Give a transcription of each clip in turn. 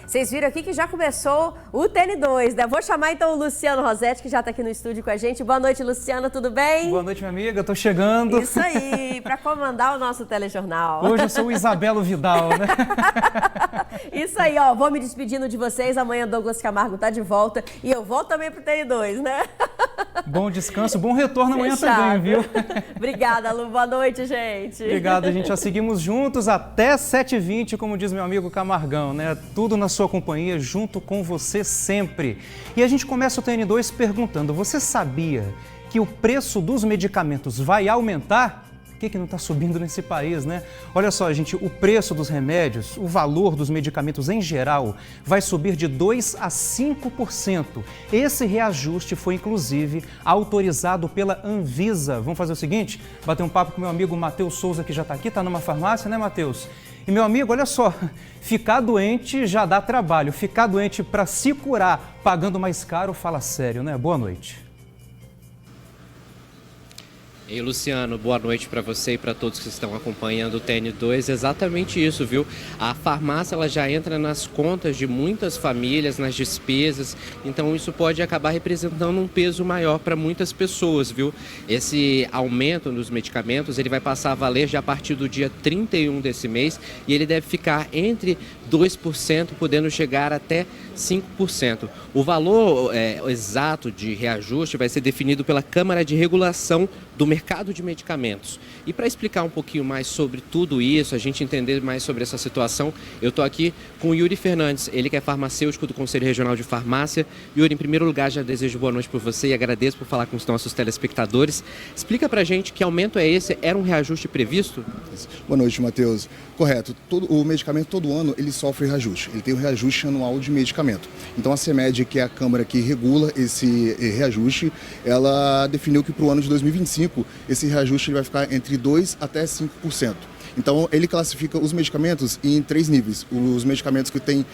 Vocês viram aqui que já começou o TN2, né? Vou chamar então o Luciano Rosetti, que já está aqui no estúdio com a gente. Boa noite, Luciano, tudo bem? Boa noite, minha amiga, eu tô chegando. Isso aí, para comandar o nosso telejornal. Hoje eu sou o Isabelo Vidal, né? Isso aí, ó, vou me despedindo de vocês. Amanhã Douglas Camargo tá de volta e eu volto também pro TN2, né? Bom descanso, bom retorno amanhã Fechado. também, viu? Obrigada, Lu. Boa noite, gente. Obrigado, gente. Já seguimos juntos até 7h20, como diz meu amigo Camargão, né? Tudo na sua companhia, junto com você sempre. E a gente começa o TN2 perguntando, você sabia que o preço dos medicamentos vai aumentar? O que não está subindo nesse país, né? Olha só, gente, o preço dos remédios, o valor dos medicamentos em geral, vai subir de 2% a 5%. Esse reajuste foi, inclusive, autorizado pela Anvisa. Vamos fazer o seguinte? Bater um papo com meu amigo Matheus Souza, que já está aqui, está numa farmácia, né, Matheus? E, meu amigo, olha só, ficar doente já dá trabalho. Ficar doente para se curar pagando mais caro, fala sério, né? Boa noite. Ei, Luciano, boa noite para você e para todos que estão acompanhando o TN2. Exatamente isso, viu? A farmácia ela já entra nas contas de muitas famílias, nas despesas, então isso pode acabar representando um peso maior para muitas pessoas, viu? Esse aumento nos medicamentos, ele vai passar a valer já a partir do dia 31 desse mês e ele deve ficar entre 2%, podendo chegar até 5%. O valor exato de reajuste vai ser definido pela Câmara de Regulação do Mercado de Medicamentos. E para explicar um pouquinho mais sobre tudo isso, a gente entender mais sobre essa situação, eu estou aqui com o Yuri Fernandes, ele que é farmacêutico do Conselho Regional de Farmácia. Yuri, em primeiro lugar, já desejo boa noite para você e agradeço por falar com os nossos telespectadores. Explica para a gente que aumento é esse? Era um reajuste previsto? Boa noite, Matheus. Correto. O medicamento todo ano ele sofre reajuste. Ele tem um reajuste anual de medicamento. Então a CMED, que é a Câmara que regula esse reajuste, ela definiu que para o ano de 2025 esse reajuste vai ficar entre 2% até 5%. Então, ele classifica os medicamentos em 3 níveis. Os medicamentos que têm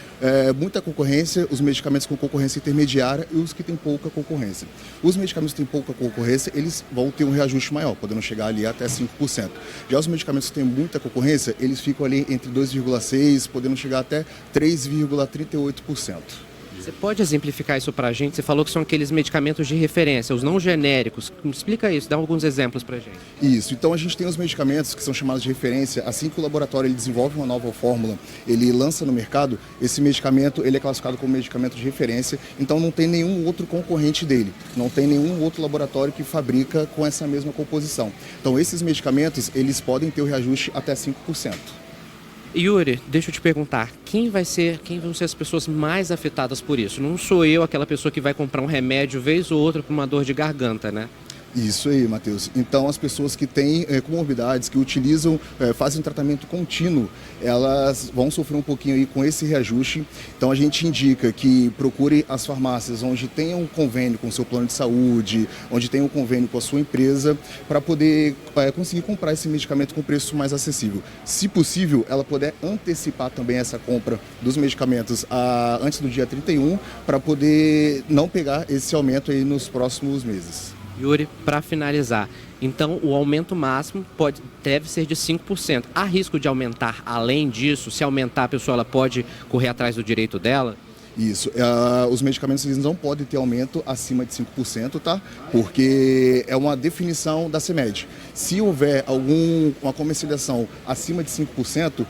muita concorrência, os medicamentos com concorrência intermediária e os que têm pouca concorrência. Os medicamentos que têm pouca concorrência, eles vão ter um reajuste maior, podendo chegar ali até 5%. Já os medicamentos que têm muita concorrência, eles ficam ali entre 2,6%, podendo chegar até 3,38%. Você pode exemplificar isso para a gente? Você falou que são aqueles medicamentos de referência, os não genéricos. Explica isso, dá alguns exemplos para a gente. Isso, então a gente tem os medicamentos que são chamados de referência. Assim que o laboratório ele desenvolve uma nova fórmula, ele lança no mercado, esse medicamento ele é classificado como medicamento de referência, então não tem nenhum outro concorrente dele, não tem nenhum outro laboratório que fabrica com essa mesma composição. Então esses medicamentos, eles podem ter o reajuste até 5%. Yuri, deixa eu te perguntar, quem vão ser as pessoas mais afetadas por isso? Não sou eu aquela pessoa que vai comprar um remédio vez ou outra para uma dor de garganta, né? Isso aí, Matheus. Então, as pessoas que têm comorbidades, que utilizam, fazem um tratamento contínuo, elas vão sofrer um pouquinho aí com esse reajuste. Então, a gente indica que procure as farmácias onde tenha um convênio com o seu plano de saúde, onde tenha um convênio com a sua empresa, para poder conseguir comprar esse medicamento com preço mais acessível. Se possível, ela puder antecipar também essa compra dos medicamentos antes do dia 31, para poder não pegar esse aumento aí nos próximos meses. Yuri, para finalizar, então o aumento máximo deve ser de 5%. Há risco de aumentar além disso? Se aumentar, a pessoa ela pode correr atrás do direito dela? Isso, os medicamentos eles não podem ter aumento acima de 5%, tá? Porque é uma definição da CMED. Se houver uma comercialização acima de 5%,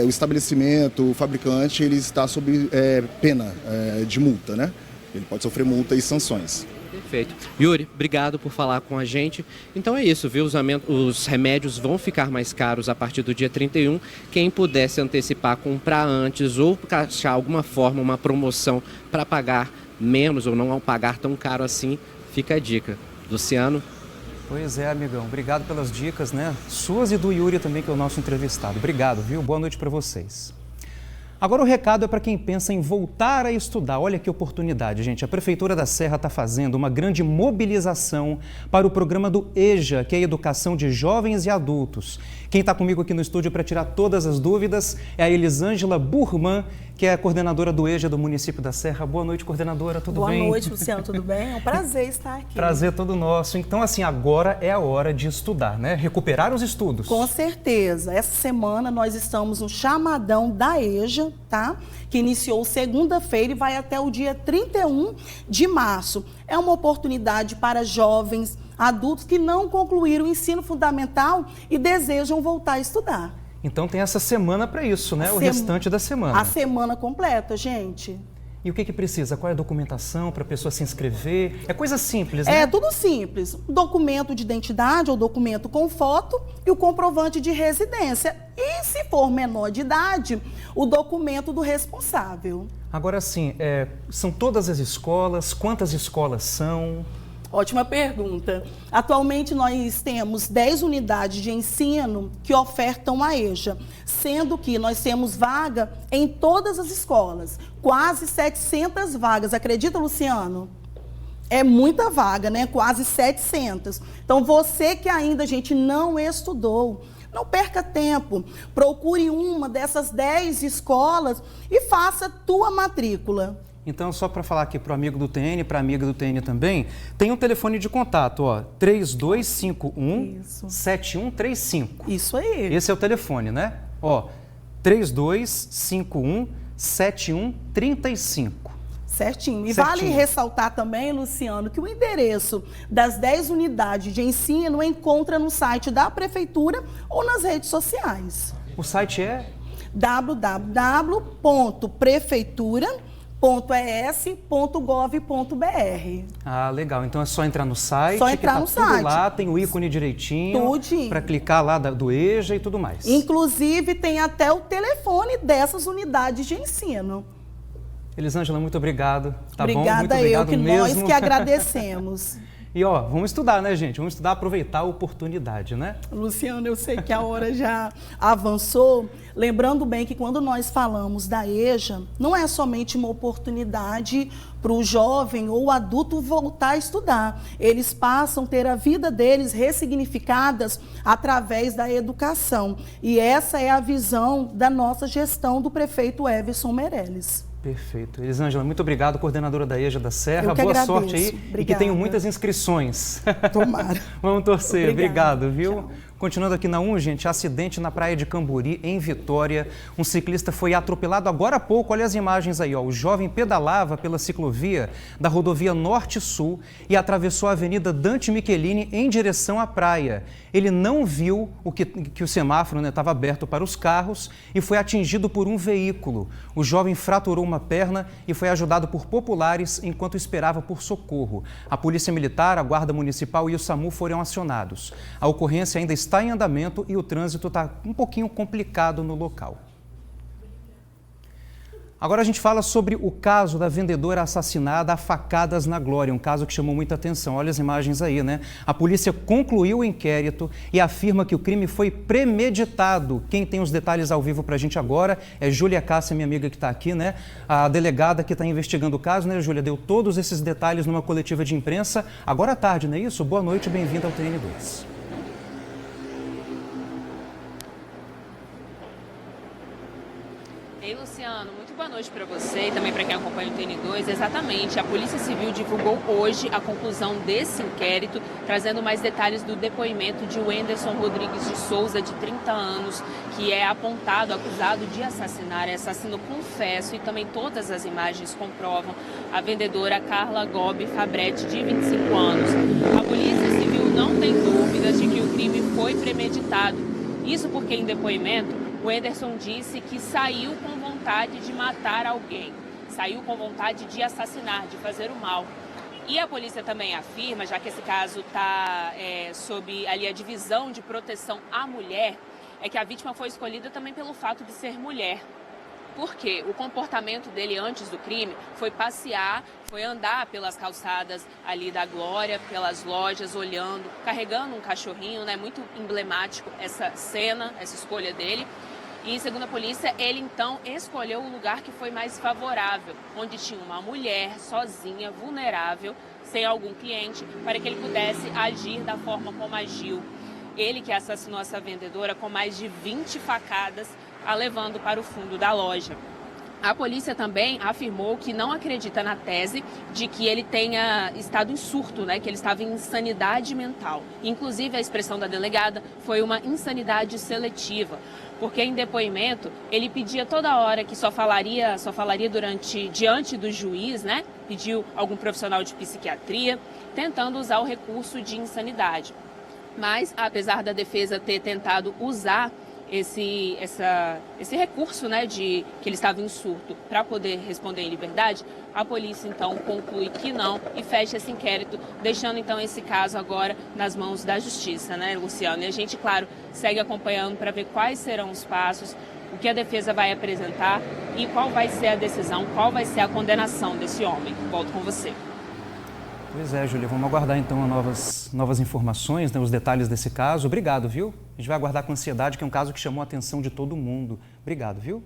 o estabelecimento, o fabricante, ele está sob pena de multa, né? Ele pode sofrer multa e sanções. Perfeito. Yuri, obrigado por falar com a gente. Então é isso, viu? Os remédios vão ficar mais caros a partir do dia 31. Quem puder se antecipar, comprar antes ou achar alguma forma, uma promoção para pagar menos ou não pagar tão caro assim, fica a dica. Luciano? Pois é, amigão. Obrigado pelas dicas, né? Suas e do Yuri também, que é o nosso entrevistado. Obrigado, viu? Boa noite para vocês. Agora o recado é para quem pensa em voltar a estudar. Olha que oportunidade, gente. A Prefeitura da Serra está fazendo uma grande mobilização para o programa do EJA, que é a Educação de Jovens e Adultos, Quem está comigo aqui no estúdio para tirar todas as dúvidas é a Elisângela Burman, que é a coordenadora do EJA do município da Serra. Boa noite, coordenadora, tudo bem? Boa noite, Luciano, tudo bem? É um prazer estar aqui. Prazer todo nosso. Então, assim, agora é a hora de estudar, né? Recuperar os estudos. Com certeza. Essa semana nós estamos no chamadão da EJA, tá? Que iniciou segunda-feira e vai até o dia 31 de março. É uma oportunidade para jovens, adultos que não concluíram o ensino fundamental e desejam voltar a estudar. Então tem essa semana para isso, né? O restante da semana. A semana completa, gente. E o que precisa? Qual é a documentação para a pessoa se inscrever? É coisa simples, né? É tudo simples. Documento de identidade ou documento com foto e o comprovante de residência. E se for menor de idade, o documento do responsável. Agora sim, são todas as escolas? Quantas escolas são? Ótima pergunta. Atualmente nós temos 10 unidades de ensino que ofertam a EJA, sendo que nós temos vaga em todas as escolas, quase 700 vagas. Acredita, Luciano? É muita vaga, né? Quase 700. Então, você que ainda, gente, não estudou, não perca tempo. Procure uma dessas 10 escolas e faça tua matrícula. Então, só para falar aqui para o amigo do TN, para a amiga do TN também, tem um telefone de contato, ó, 3251-7135. Isso aí. Esse é o telefone, né? Ó, 3251-7135. Certinho. E Certinho. vale ressaltar também, Luciano, que o endereço das 10 unidades de ensino encontra no site da Prefeitura ou nas redes sociais. O site é? www.prefeitura.es.gov.br. Ah, legal. Então é só entrar no site. Só entrar no tudo site. Lá, tem o ícone direitinho. Tudinho. Para clicar lá do EJA e tudo mais. Inclusive, tem até o telefone dessas unidades de ensino. Elisângela, muito obrigado. Tá bom? Muito Obrigada obrigado que mesmo. nós que agradecemos. E ó, vamos estudar, né, gente? Vamos estudar, aproveitar a oportunidade, né? Luciano, eu sei que a hora já avançou. Lembrando bem que quando nós falamos da EJA, não é somente uma oportunidade para o jovem ou adulto voltar a estudar. Eles passam a ter a vida deles ressignificadas através da educação. E essa é a visão da nossa gestão do prefeito Everson Meirelles. Perfeito. Elisângela, muito obrigado, coordenadora da EJA da Serra. Eu que Boa agradeço. sorte aí. Obrigada. E que tenham muitas inscrições. Tomara. Vamos torcer. Obrigada. Obrigado, viu? Tchau. Continuando aqui na 1, gente, acidente na praia de Camburi, em Vitória. Um ciclista foi atropelado agora há pouco, olha as imagens aí, ó. O jovem pedalava pela ciclovia da rodovia Norte-Sul e atravessou a Avenida Dante Michelini em direção à praia. Ele não viu que o semáforo estava aberto para os carros e foi atingido por um veículo. O jovem fraturou uma perna e foi ajudado por populares enquanto esperava por socorro. A Polícia Militar, a Guarda Municipal e o SAMU foram acionados. A ocorrência ainda está em andamento e o trânsito está um pouquinho complicado no local. Agora a gente fala sobre o caso da vendedora assassinada a facadas na Glória, um caso que chamou muita atenção. Olha as imagens aí, né? A polícia concluiu o inquérito e afirma que o crime foi premeditado. Quem tem os detalhes ao vivo pra gente agora é Júlia Cássia, minha amiga que está aqui, né? A delegada que está investigando o caso, né, Júlia? Deu todos esses detalhes numa coletiva de imprensa agora à tarde, não é isso? Boa noite, bem-vinda ao TN2. Ei, Luciano, muito boa noite para você e também para quem acompanha o TN2. Exatamente, a Polícia Civil divulgou hoje a conclusão desse inquérito, trazendo mais detalhes do depoimento de Wenderson Rodrigues de Souza, de 30 anos, que é apontado, acusado de assassinar, é assassino confesso, e também todas as imagens comprovam a vendedora Carla Gobi Fabretti, de 25 anos. A Polícia Civil não tem dúvidas de que o crime foi premeditado. Isso porque, em depoimento, o Wenderson disse que saiu com vontade de matar alguém, saiu com vontade de assassinar, de fazer o mal. E a polícia também afirma, já que esse caso está sob ali a divisão de proteção à mulher, é que a vítima foi escolhida também pelo fato de ser mulher. Porque o comportamento dele antes do crime foi passear, foi andar pelas calçadas ali da Glória, pelas lojas, olhando, carregando um cachorrinho, né? Muito emblemático essa cena, essa escolha dele. E, segundo a polícia, ele então escolheu o lugar que foi mais favorável, onde tinha uma mulher sozinha, vulnerável, sem algum cliente, para que ele pudesse agir da forma como agiu. Ele que assassinou essa vendedora com mais de 20 facadas, a levando para o fundo da loja. A polícia também afirmou que não acredita na tese de que ele tenha estado em surto, né, que ele estava em insanidade mental. Inclusive, a expressão da delegada foi uma insanidade seletiva, porque em depoimento ele pedia toda hora que só falaria diante do juiz, né? Pediu algum profissional de psiquiatria, tentando usar o recurso de insanidade. Mas, apesar da defesa ter tentado usar esse recurso, né, de que ele estava em surto para poder responder em liberdade, a polícia então conclui que não e fecha esse inquérito, deixando então esse caso agora nas mãos da justiça, né, Luciano? E a gente, claro, segue acompanhando para ver quais serão os passos, o que a defesa vai apresentar e qual vai ser a decisão, qual vai ser a condenação desse homem. Volto com você. Pois é, Júlia, vamos aguardar então novas informações, né, os detalhes desse caso. Obrigado, viu? A gente vai aguardar com ansiedade, que é um caso que chamou a atenção de todo mundo. Obrigado, viu?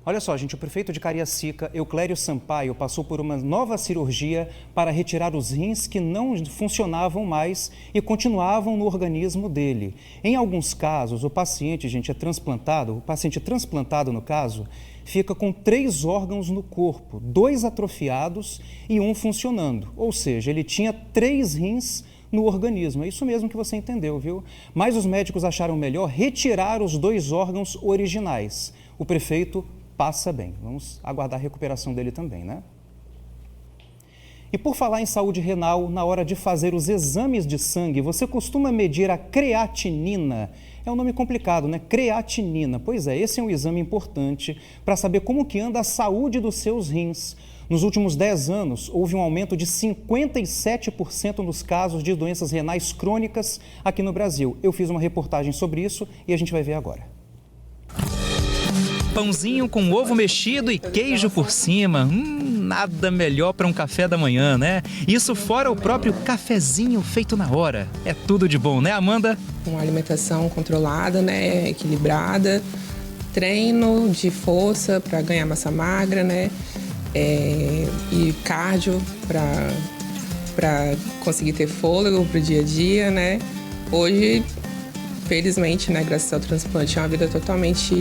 Olha só, gente, o prefeito de Cariacica, Euclério Sampaio, passou por uma nova cirurgia para retirar os rins que não funcionavam mais e continuavam no organismo dele. Em alguns casos, o paciente, gente, o paciente transplantado, no caso, fica com 3 órgãos no corpo, 2 atrofiados e 1 funcionando. Ou seja, ele tinha 3 rins no organismo. É isso mesmo que você entendeu, viu? Mas os médicos acharam melhor retirar os 2 órgãos originais. O prefeito passa bem. Vamos aguardar a recuperação dele também, né? E por falar em saúde renal, na hora de fazer os exames de sangue, você costuma medir a creatinina. É um nome complicado, né? Creatinina. Pois é, esse é um exame importante para saber como que anda a saúde dos seus rins. Nos últimos 10 anos, houve um aumento de 57% nos casos de doenças renais crônicas aqui no Brasil. Eu fiz uma reportagem sobre isso e a gente vai ver agora. Pãozinho com ovo mexido e queijo por cima. Nada melhor para um café da manhã, né? Isso fora o próprio cafezinho feito na hora. É tudo de bom, né, Amanda? Uma alimentação controlada, né, equilibrada, treino de força para ganhar massa magra, né, e cardio para conseguir ter fôlego pro dia a dia, né. Hoje, felizmente, né, graças ao transplante, é uma vida totalmente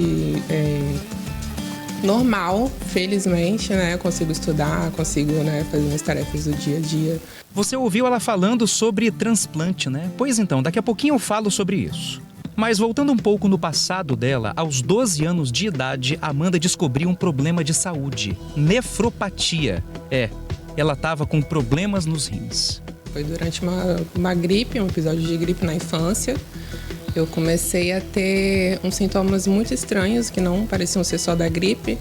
normal, felizmente, né? Eu consigo estudar, consigo, né, fazer minhas tarefas do dia a dia. Você ouviu ela falando sobre transplante, né? Pois então, daqui a pouquinho eu falo sobre isso. Mas voltando um pouco no passado dela, aos 12 anos de idade, Amanda descobriu um problema de saúde, nefropatia. Ela estava com problemas nos rins. Foi durante uma gripe, um episódio de gripe na infância. Eu comecei a ter uns sintomas muito estranhos, que não pareciam ser só da gripe.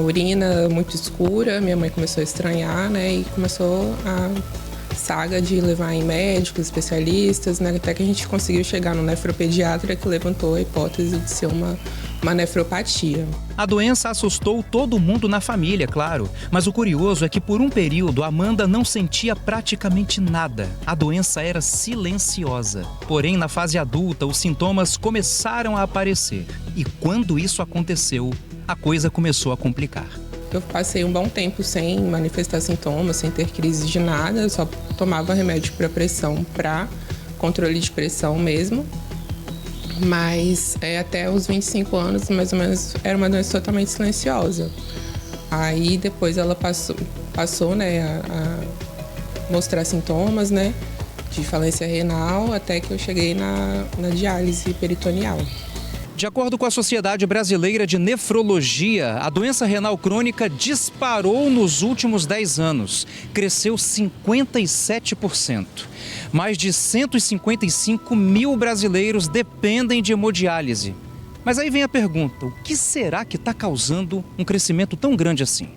Urina muito escura, minha mãe começou a estranhar, né? E começou a saga de levar em médicos, especialistas, né? Até que a gente conseguiu chegar no nefropediatra, que levantou a hipótese de ser uma nefropatia. A doença assustou todo mundo na família, claro. Mas o curioso é que por um período Amanda não sentia praticamente nada. A doença era silenciosa. Porém, na fase adulta, os sintomas começaram a aparecer. E quando isso aconteceu, a coisa começou a complicar. Eu passei um bom tempo sem manifestar sintomas, sem ter crise de nada. Eu só tomava remédio para pressão, para controle de pressão mesmo. Mas até os 25 anos, mais ou menos, era uma doença totalmente silenciosa. Aí depois ela passou, né, a mostrar sintomas, né, de falência renal, até que eu cheguei na diálise peritoneal. De acordo com a Sociedade Brasileira de Nefrologia, a doença renal crônica disparou nos últimos 10 anos. Cresceu 57%. Mais de 155 mil brasileiros dependem de hemodiálise. Mas aí vem a pergunta, o que será que está causando um crescimento tão grande assim?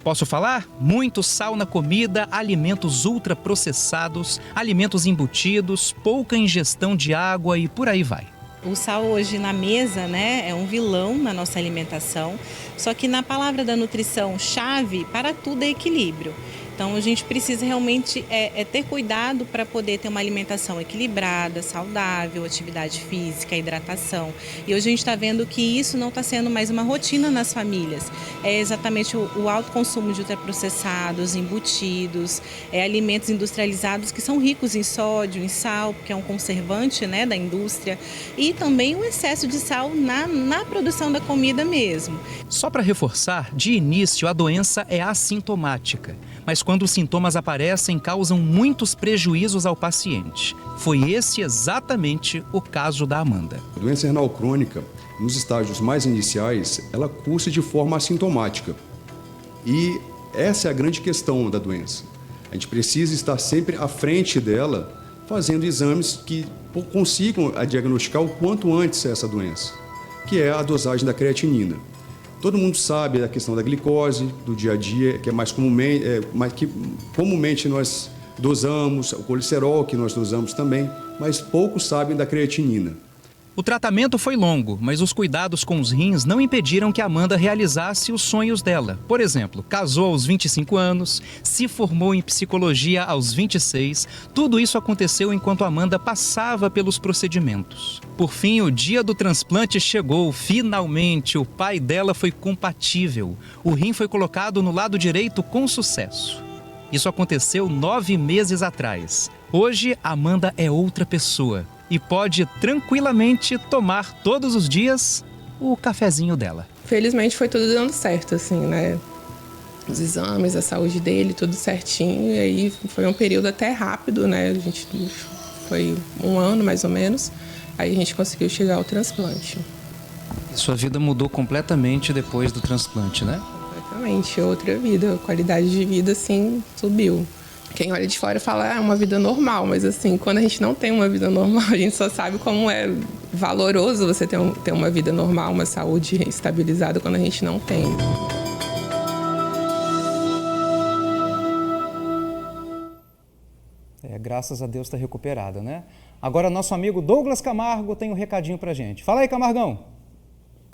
Posso falar? Muito sal na comida, alimentos ultraprocessados, alimentos embutidos, pouca ingestão de água e por aí vai. O sal hoje na mesa, né, é um vilão na nossa alimentação, só que na palavra da nutrição chave, para tudo é equilíbrio. Então a gente precisa realmente ter cuidado para poder ter uma alimentação equilibrada, saudável, atividade física, hidratação. E hoje a gente está vendo que isso não está sendo mais uma rotina nas famílias. É exatamente o alto consumo de ultraprocessados, embutidos, alimentos industrializados que são ricos em sódio, em sal, que é um conservante, né, da indústria, e também o excesso de sal na produção da comida mesmo. Só para reforçar, de início a doença é assintomática, mas quando os sintomas aparecem, causam muitos prejuízos ao paciente. Foi esse exatamente o caso da Amanda. A doença renal crônica, nos estágios mais iniciais, ela cursa de forma assintomática. E essa é a grande questão da doença. A gente precisa estar sempre à frente dela, fazendo exames que consigam diagnosticar o quanto antes essa doença, que é a dosagem da creatinina. Todo mundo sabe a questão da glicose, do dia a dia, que é mais comumente nós dosamos, o colesterol que nós dosamos também, mas poucos sabem da creatinina. O tratamento foi longo, mas os cuidados com os rins não impediram que Amanda realizasse os sonhos dela. Por exemplo, casou aos 25 anos, se formou em psicologia aos 26. Tudo isso aconteceu enquanto Amanda passava pelos procedimentos. Por fim, o dia do transplante chegou. Finalmente, o pai dela foi compatível. O rim foi colocado no lado direito com sucesso. Isso aconteceu 9 meses atrás. Hoje, Amanda é outra pessoa e pode tranquilamente tomar todos os dias o cafezinho dela. Felizmente foi tudo dando certo, assim, né? Os exames, a saúde dele, tudo certinho. E aí foi um período até rápido, né? Foi 1 ano, mais ou menos. Aí a gente conseguiu chegar ao transplante. E sua vida mudou completamente depois do transplante, né? Completamente, outra vida. A qualidade de vida, assim, subiu. Quem olha de fora fala, é uma vida normal, mas assim, quando a gente não tem uma vida normal, a gente só sabe como é valoroso você ter uma vida normal, uma saúde estabilizada quando a gente não tem. Graças a Deus está recuperada, né? Agora nosso amigo Douglas Camargo tem um recadinho pra gente. Fala aí, Camargão!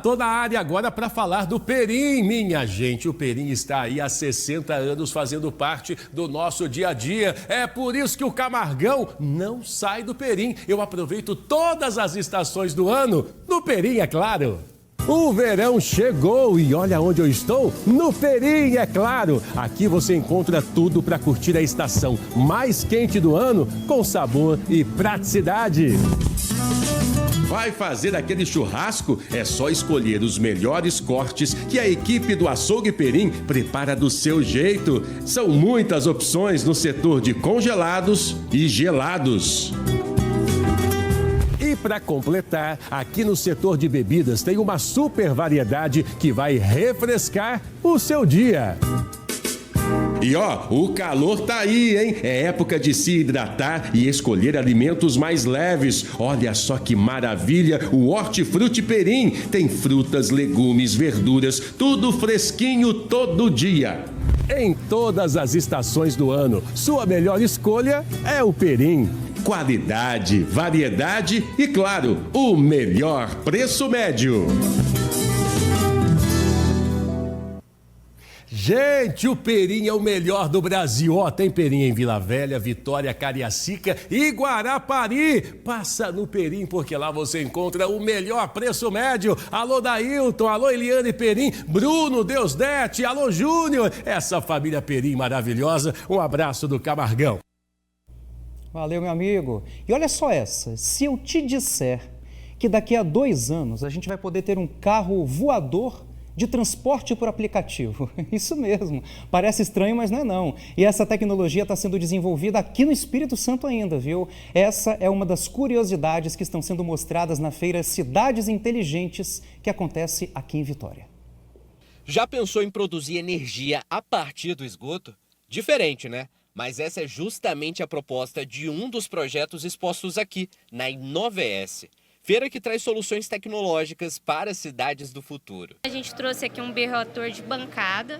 Tô na área agora para falar do Perim, minha gente. O Perim está aí há 60 anos fazendo parte do nosso dia a dia. É por isso que o Camargão não sai do Perim. Eu aproveito todas as estações do ano no Perim, é claro. O verão chegou e olha onde eu estou, no Perim, é claro. Aqui você encontra tudo para curtir a estação mais quente do ano com sabor e praticidade. Vai fazer aquele churrasco? É só escolher os melhores cortes que a equipe do Açougue Perim prepara do seu jeito. São muitas opções no setor de congelados e gelados. E para completar, aqui no setor de bebidas tem uma super variedade que vai refrescar o seu dia. E ó, o calor tá aí, hein? É época de se hidratar e escolher alimentos mais leves. Olha só que maravilha, o Hortifruti Perim tem frutas, legumes, verduras, tudo fresquinho todo dia. Em todas as estações do ano, sua melhor escolha é o Perim. Qualidade, variedade e, claro, o melhor preço médio. Gente, o Perim é o melhor do Brasil. Ó, tem Perim em Vila Velha, Vitória, Cariacica e Guarapari. Passa no Perim, porque lá você encontra o melhor preço médio. Alô, Dailton, alô, Eliane Perim, Bruno, Deusdete, alô, Júnior. Essa família Perim maravilhosa. Um abraço do Camargão. Valeu, meu amigo. E olha só essa, se eu te disser que daqui a 2 anos a gente vai poder ter um carro voador de transporte por aplicativo. Isso mesmo. Parece estranho, mas não é não. E essa tecnologia está sendo desenvolvida aqui no Espírito Santo ainda, viu? Essa é uma das curiosidades que estão sendo mostradas na feira Cidades Inteligentes, que acontece aqui em Vitória. Já pensou em produzir energia a partir do esgoto? Diferente, né? Mas essa é justamente a proposta de um dos projetos expostos aqui, na InovaS. Feira que traz soluções tecnológicas para as cidades do futuro. A gente trouxe aqui um bioreator de bancada,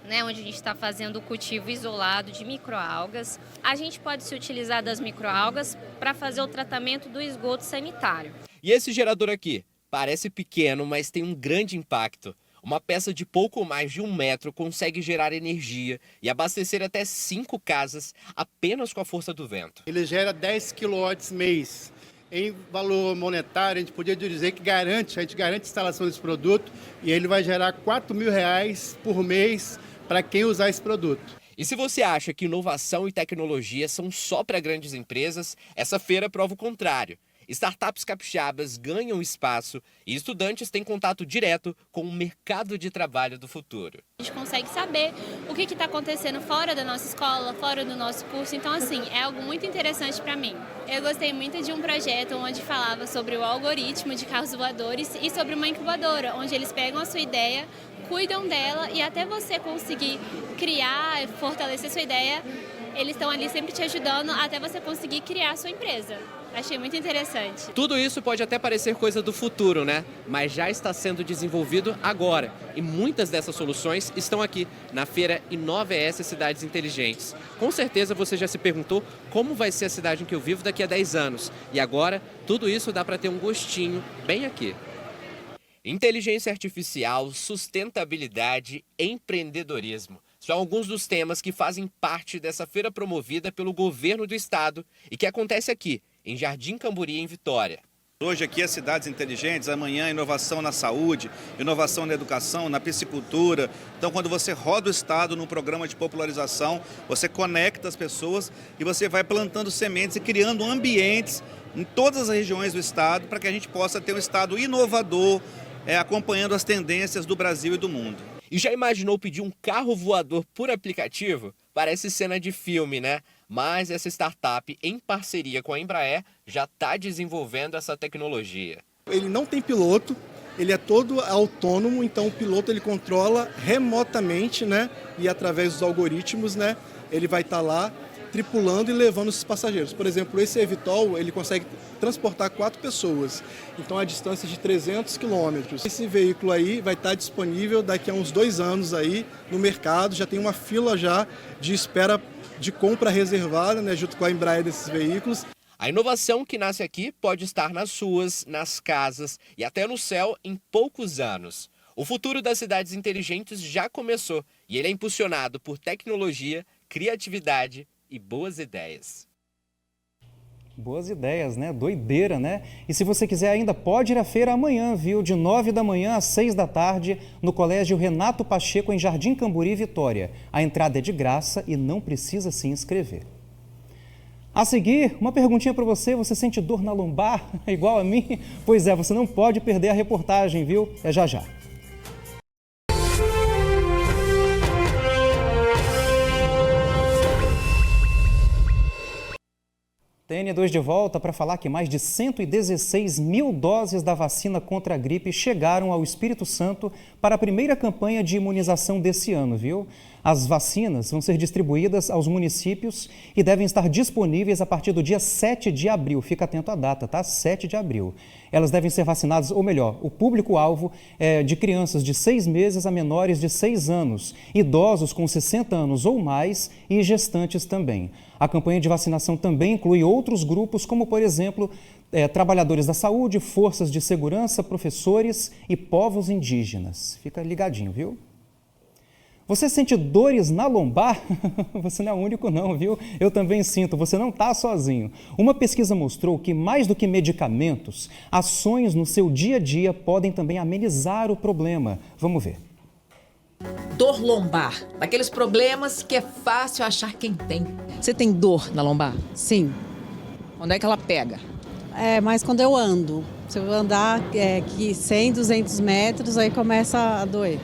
né, onde a gente está fazendo o cultivo isolado de microalgas. A gente pode se utilizar das microalgas para fazer o tratamento do esgoto sanitário. E esse gerador aqui? Parece pequeno, mas tem um grande impacto. Uma peça de pouco mais de 1 metro consegue gerar energia e abastecer até 5 casas apenas com a força do vento. Ele gera 10 kW mês. Em valor monetário, a gente podia dizer que a gente garante a instalação desse produto e ele vai gerar R$4.000 por mês para quem usar esse produto. E se você acha que inovação e tecnologia são só para grandes empresas, essa feira prova o contrário. Startups capixabas ganham espaço e estudantes têm contato direto com o mercado de trabalho do futuro. A gente consegue saber o que está acontecendo fora da nossa escola, fora do nosso curso. Então, assim, é algo muito interessante para mim. Eu gostei muito de um projeto onde falava sobre o algoritmo de carros voadores e sobre uma incubadora, onde eles pegam a sua ideia, cuidam dela e até você conseguir criar, fortalecer sua ideia, eles estão ali sempre te ajudando até você conseguir criar a sua empresa. Achei muito interessante. Tudo isso pode até parecer coisa do futuro, né? Mas já está sendo desenvolvido agora. E muitas dessas soluções estão aqui, na feira InovaS Cidades Inteligentes. Com certeza você já se perguntou como vai ser a cidade em que eu vivo daqui a 10 anos. E agora, tudo isso dá para ter um gostinho bem aqui. Inteligência artificial, sustentabilidade, empreendedorismo. São alguns dos temas que fazem parte dessa feira promovida pelo governo do estado e que acontece aqui, em Jardim Camburi, em Vitória. Hoje aqui é Cidades Inteligentes, amanhã inovação na saúde, inovação na educação, na piscicultura. Então, quando você roda o estado num programa de popularização, você conecta as pessoas e você vai plantando sementes e criando ambientes em todas as regiões do estado para que a gente possa ter um estado inovador, acompanhando as tendências do Brasil e do mundo. E já imaginou pedir um carro voador por aplicativo? Parece cena de filme, né? Mas essa startup, em parceria com a Embraer, já está desenvolvendo essa tecnologia. Ele não tem piloto, ele é todo autônomo, então o piloto ele controla remotamente, né? E através dos algoritmos, né? Ele vai estar lá tripulando e levando esses passageiros. Por exemplo, esse eVTOL, ele consegue transportar 4 pessoas, então a distância de 300 quilômetros. Esse veículo aí vai estar disponível daqui a uns 2 anos aí no mercado, já tem uma fila já de espera de compra reservada, né, junto com a Embraer desses veículos. A inovação que nasce aqui pode estar nas ruas, nas casas e até no céu em poucos anos. O futuro das cidades inteligentes já começou e ele é impulsionado por tecnologia, criatividade e boas ideias. Boas ideias, né? Doideira, né? E se você quiser ainda, pode ir à feira amanhã, viu? De 9 da manhã às 6 da tarde, no Colégio Renato Pacheco, em Jardim Camburi, Vitória. A entrada é de graça e não precisa se inscrever. A seguir, uma perguntinha para você. Você sente dor na lombar, igual a mim? Pois é, você não pode perder a reportagem, viu? É já já. TN2 de volta para falar que mais de 116 mil doses da vacina contra a gripe chegaram ao Espírito Santo para a primeira campanha de imunização desse ano, viu? As vacinas vão ser distribuídas aos municípios e devem estar disponíveis a partir do dia 7 de abril. Fica atento à data, tá? 7 de abril. Elas devem ser vacinadas, ou melhor, o público-alvo é de crianças de 6 meses a menores de 6 anos, idosos com 60 anos ou mais e gestantes também. A campanha de vacinação também inclui outros grupos, como, por exemplo, trabalhadores da saúde, forças de segurança, professores e povos indígenas. Fica ligadinho, viu? Você sente dores na lombar? Você não é o único não, viu? Eu também sinto, você não está sozinho. Uma pesquisa mostrou que mais do que medicamentos, ações no seu dia a dia podem também amenizar o problema. Vamos ver. Dor lombar, daqueles problemas que é fácil achar quem tem. Você tem dor na lombar? Sim. Onde é que ela pega? Mas quando eu ando. Se eu andar 100, 200 metros, aí começa a doer.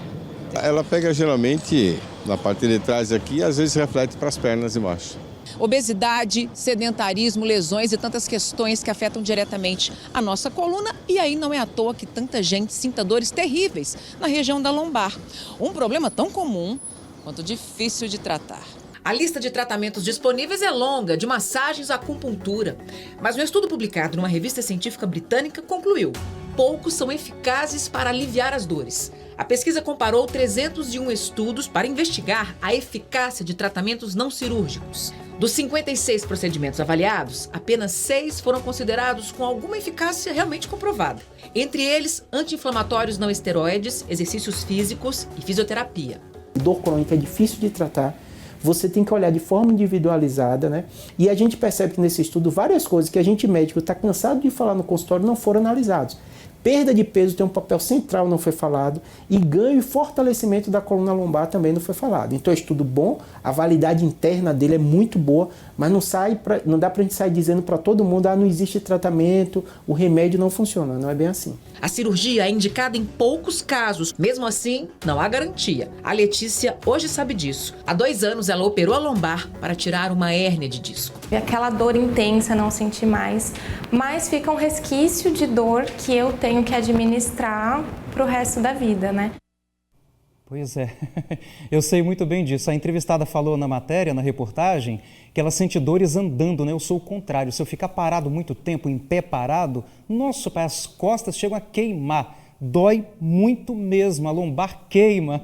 Ela pega geralmente na parte de trás aqui e às vezes reflete para as pernas embaixo. Obesidade, sedentarismo, lesões e tantas questões que afetam diretamente a nossa coluna. E aí não é à toa que tanta gente sinta dores terríveis na região da lombar. Um problema tão comum quanto difícil de tratar. A lista de tratamentos disponíveis é longa, de massagens à acupuntura. Mas um estudo publicado numa revista científica britânica concluiu: poucos são eficazes para aliviar as dores. A pesquisa comparou 301 estudos para investigar a eficácia de tratamentos não cirúrgicos. Dos 56 procedimentos avaliados, apenas 6 foram considerados com alguma eficácia realmente comprovada. Entre eles, anti-inflamatórios não esteroides, exercícios físicos e fisioterapia. Dor crônica é difícil de tratar, você tem que olhar de forma individualizada, né? E a gente percebe que nesse estudo várias coisas que a gente médico está cansado de falar no consultório não foram analisados. Perda de peso tem um papel central, não foi falado, e ganho e fortalecimento da coluna lombar também não foi falado. Então é um estudo bom, a validade interna dele é muito boa, mas não dá pra gente sair dizendo para todo mundo, não existe tratamento, o remédio não funciona, não é bem assim. A cirurgia é indicada em poucos casos, mesmo assim, não há garantia. A Letícia hoje sabe disso. Há 2 anos ela operou a lombar para tirar uma hérnia de disco. Aquela dor intensa, não senti mais, mas fica um resquício de dor que eu tenho que administrar pro resto da vida, né? Pois é, eu sei muito bem disso. A entrevistada falou na matéria, na reportagem, que ela sente dores andando, né? Eu sou o contrário. Se eu ficar parado muito tempo, em pé parado, nossa, as costas chegam a queimar. Dói muito mesmo, a lombar queima.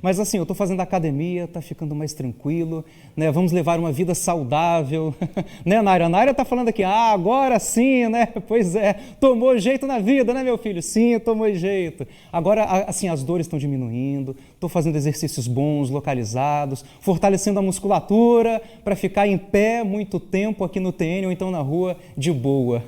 Mas assim, eu estou fazendo academia, está ficando mais tranquilo, né? Vamos levar uma vida saudável, né, Nária? A Nária está falando aqui, agora sim, né? Pois é, tomou jeito na vida, né, meu filho? Sim, tomou jeito. Agora, assim, as dores estão diminuindo, estou fazendo exercícios bons, localizados, fortalecendo a musculatura para ficar em pé muito tempo aqui no TN ou então na rua de boa.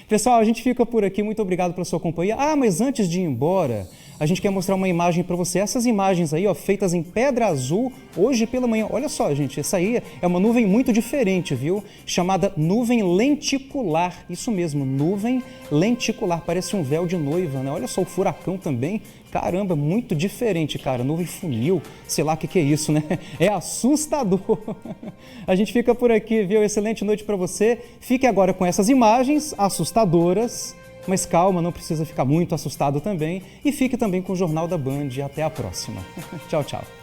Pessoal, a gente fica por aqui, muito obrigado pela sua companhia. Mas antes de ir embora, a gente quer mostrar uma imagem para você. Essas imagens aí, ó, feitas em pedra azul, hoje pela manhã. Olha só, gente, essa aí é uma nuvem muito diferente, viu? Chamada nuvem lenticular. Isso mesmo, nuvem lenticular. Parece um véu de noiva, né? Olha só o furacão também. Caramba, muito diferente, cara. Nuvem funil, sei lá o que é isso, né? É assustador. A gente fica por aqui, viu? Excelente noite para você. Fique agora com essas imagens assustadoras. Mas calma, não precisa ficar muito assustado também. E fique também com o Jornal da Band. Até a próxima. Tchau, tchau.